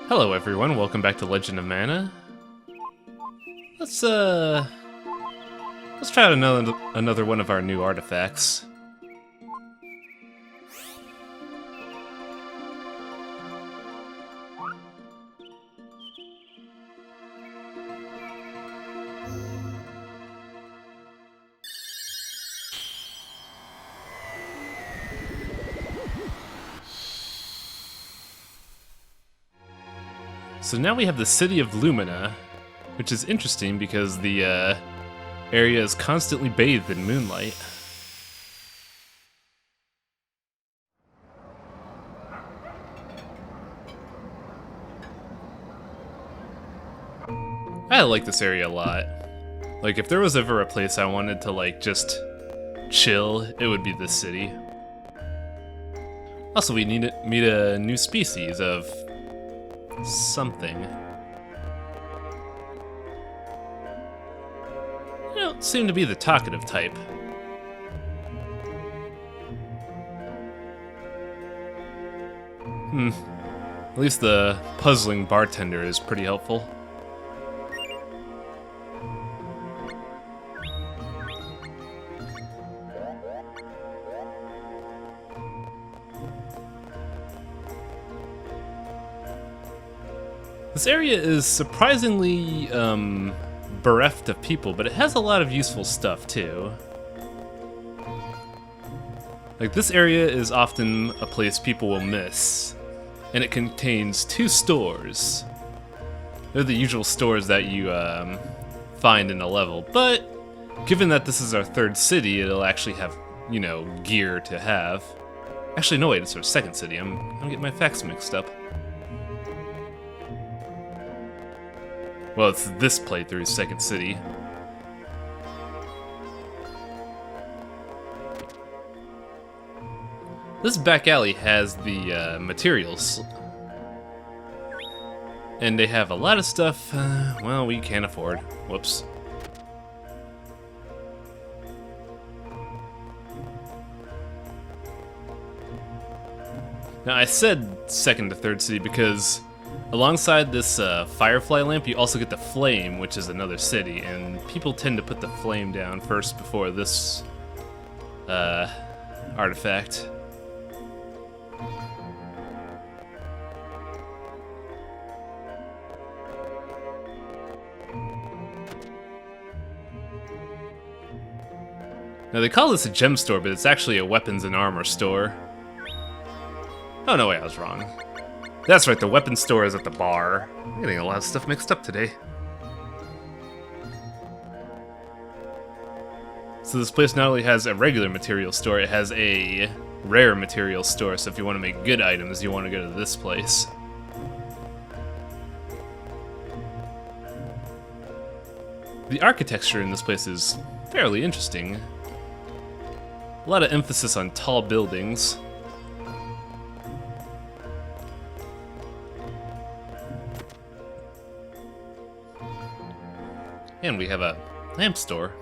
Hello everyone, welcome back to Legend of Mana. Let's try out another one of our new artifacts. So now we have the City of Lumina, which is interesting because the area is constantly bathed in moonlight. I like this area a lot. Like, if there was ever a place I wanted to, like, just chill, it would be this city. Also, we need to meet a new species of something. You don't seem to be the talkative type. At least the puzzling bartender is pretty helpful. This area is surprisingly bereft of people, but it has a lot of useful stuff too. Like, this area is often a place people will miss, and it contains 2 stores. They're the usual stores that you find in a level, but given that this is our 3rd city, it'll actually have, you know, gear to have. Actually, no, wait, it's our 2nd city. I'm getting my facts mixed up. Well, it's this playthrough's 2nd city. This back alley has the materials. And they have a lot of stuff, well, we can't afford. Whoops. Now, I said 2nd to 3rd city because alongside this firefly lamp, you also get the flame, which is another city, and people tend to put the flame down first before this artifact. Now, they call this a gem store, but it's actually a weapons and armor store. Oh, no way, I was wrong. That's right, the weapons store is at the bar. I'm getting a lot of stuff mixed up today. So this place not only has a regular material store, it has a rare material store, so if you want to make good items, you want to go to this place. The architecture in this place is fairly interesting. A lot of emphasis on tall buildings. And we have a lamp store.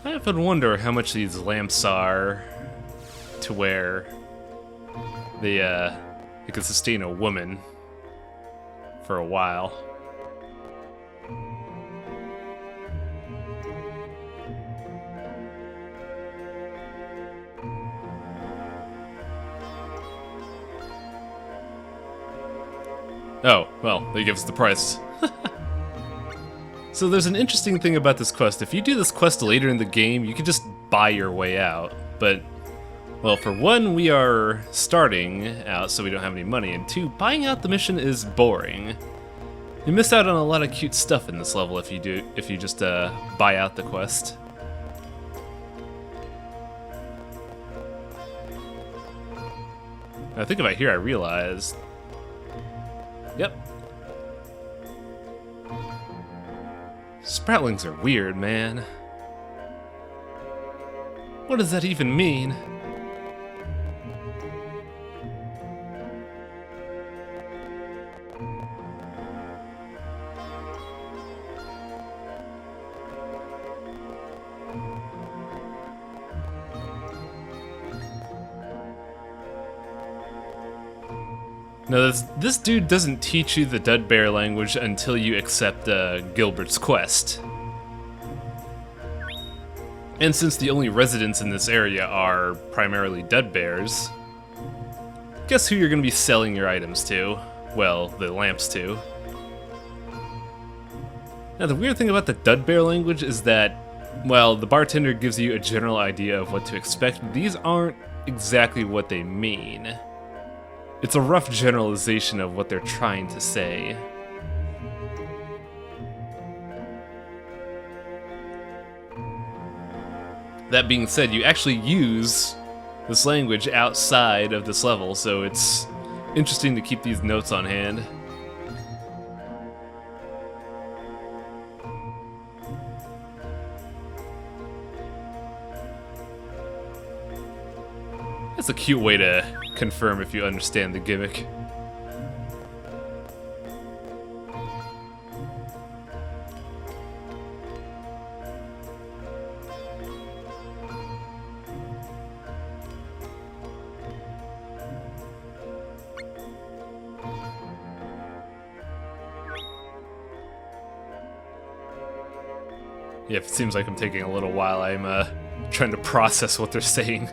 I often wonder how much these lamps are to where they could sustain a woman for a while. Oh, well, they give us the price. So there's an interesting thing about this quest. If you do this quest later in the game, you can just buy your way out. But, well, for one, we are starting out, so we don't have any money. And two, buying out the mission is boring. You miss out on a lot of cute stuff in this level if you just buy out the quest. I think about here, I realized. Yep. Sproutlings are weird, man. What does that even mean? No, this dude doesn't teach you the Dud Bear language until you accept Gilbert's quest. And since the only residents in this area are primarily Dud Bears, guess who you're going to be selling your items to? Well, the lamps to. Now, the weird thing about the Dud Bear language is that, well, the bartender gives you a general idea of what to expect, but these aren't exactly what they mean. It's a rough generalization of what they're trying to say. That being said, you actually use this language outside of this level, so it's interesting to keep these notes on hand. That's a cute way to confirm if you understand the gimmick. Yeah, if it seems like I'm taking a little while, I'm trying to process what they're saying.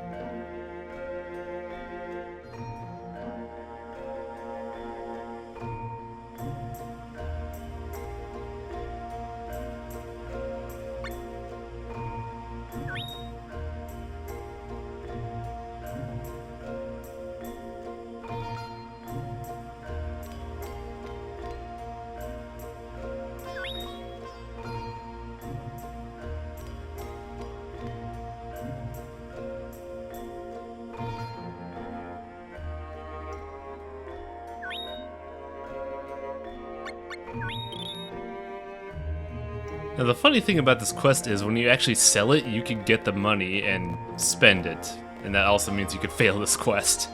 Now the funny thing about this quest is when you actually sell it, you can get the money and spend it. And that also means you could fail this quest.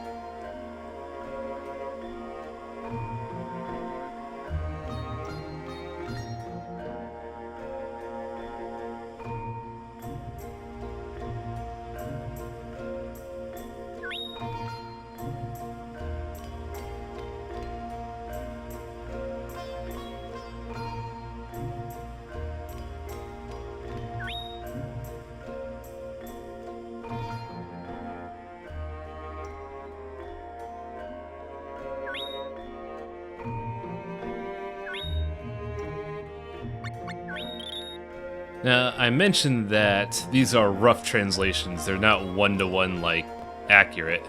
Now, I mentioned that these are rough translations. They're not one-to-one, like, accurate.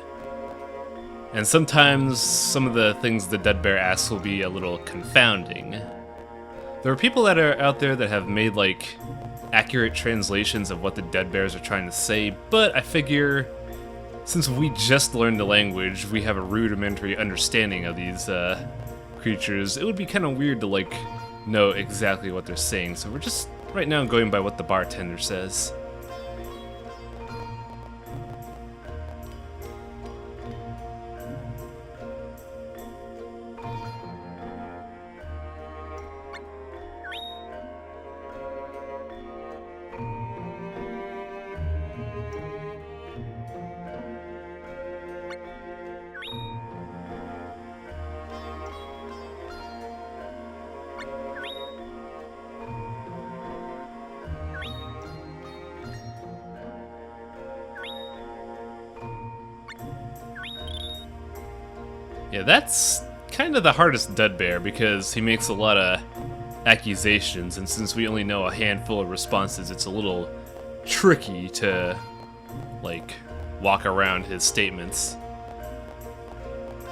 And sometimes some of the things the Dead Bear asks will be a little confounding. There are people that are out there that have made, like, accurate translations of what the Dead Bears are trying to say, but I figure since we just learned the language, we have a rudimentary understanding of these creatures, it would be kind of weird to, like, know exactly what they're saying, so we're just right now going by what the bartender says. Yeah, that's kind of the hardest Dead Bear because he makes a lot of accusations, and since we only know a handful of responses, it's a little tricky to, like, walk around his statements.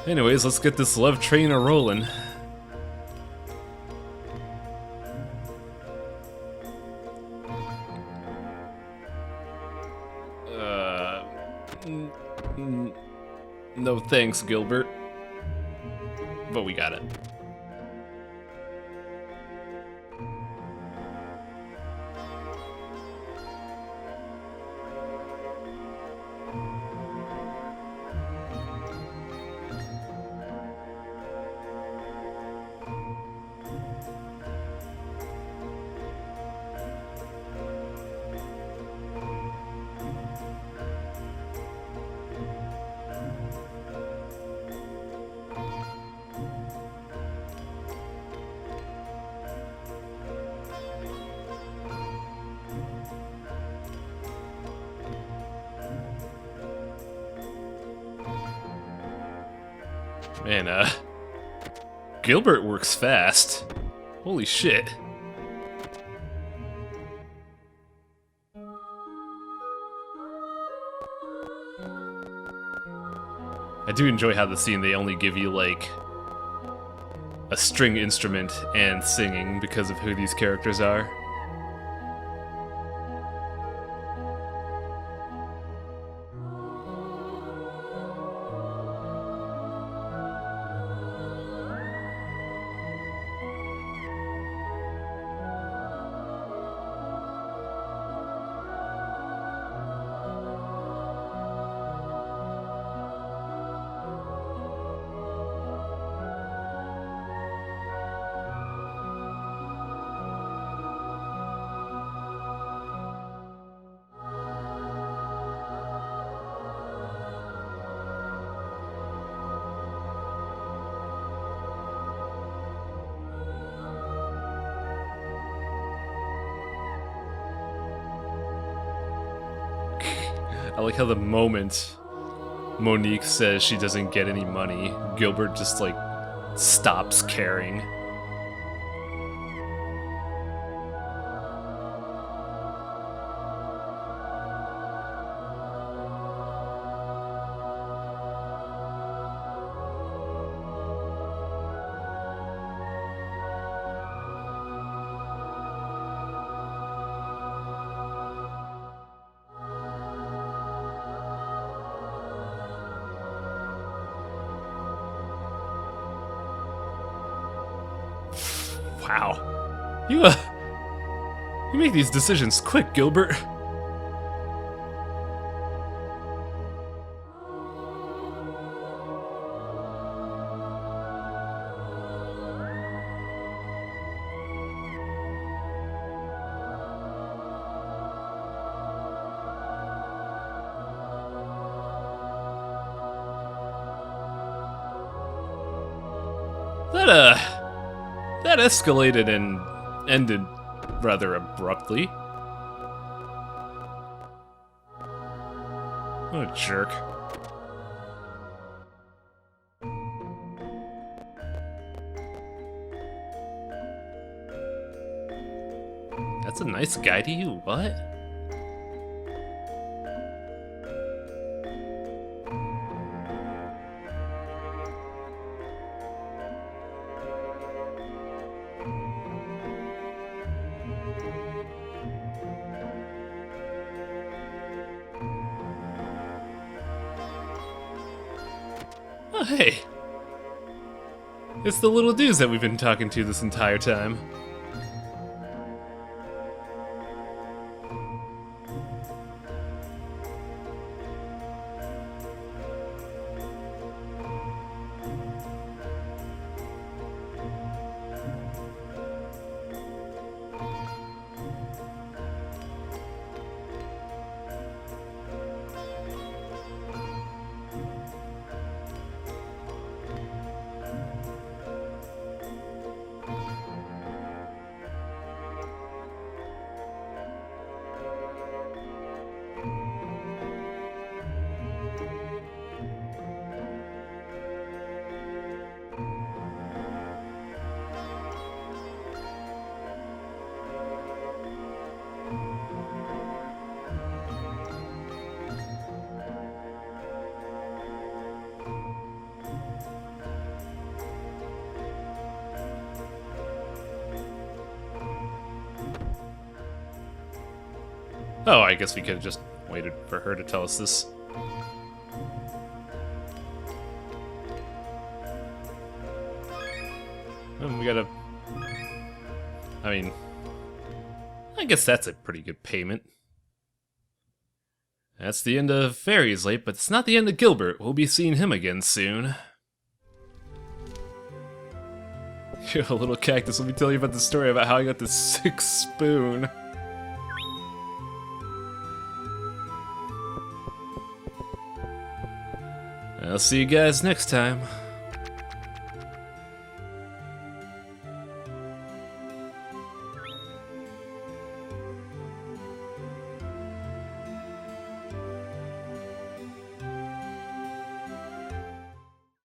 Anyways, let's get this love train a-rolling. No thanks, Gilbert. But we got it. Man, Gilbert works fast. Holy shit. I do enjoy how the scene, they only give you, like, a string instrument and singing because of who these characters are. I like how the moment Monique says she doesn't get any money, Gilbert just, like, stops caring. Wow. You make these decisions quick, Gilbert. That escalated and ended rather abruptly. What a jerk. That's a nice guy to you, what? Oh, hey. It's the little dudes that we've been talking to this entire time. Oh, I guess we could have just waited for her to tell us this. And we gotta... I mean... I guess that's a pretty good payment. That's the end of Faeries Late, but it's not the end of Gilbert. We'll be seeing him again soon. Yo, little cactus, let me tell you about the story about how I got the 6th spoon. I'll see you guys next time.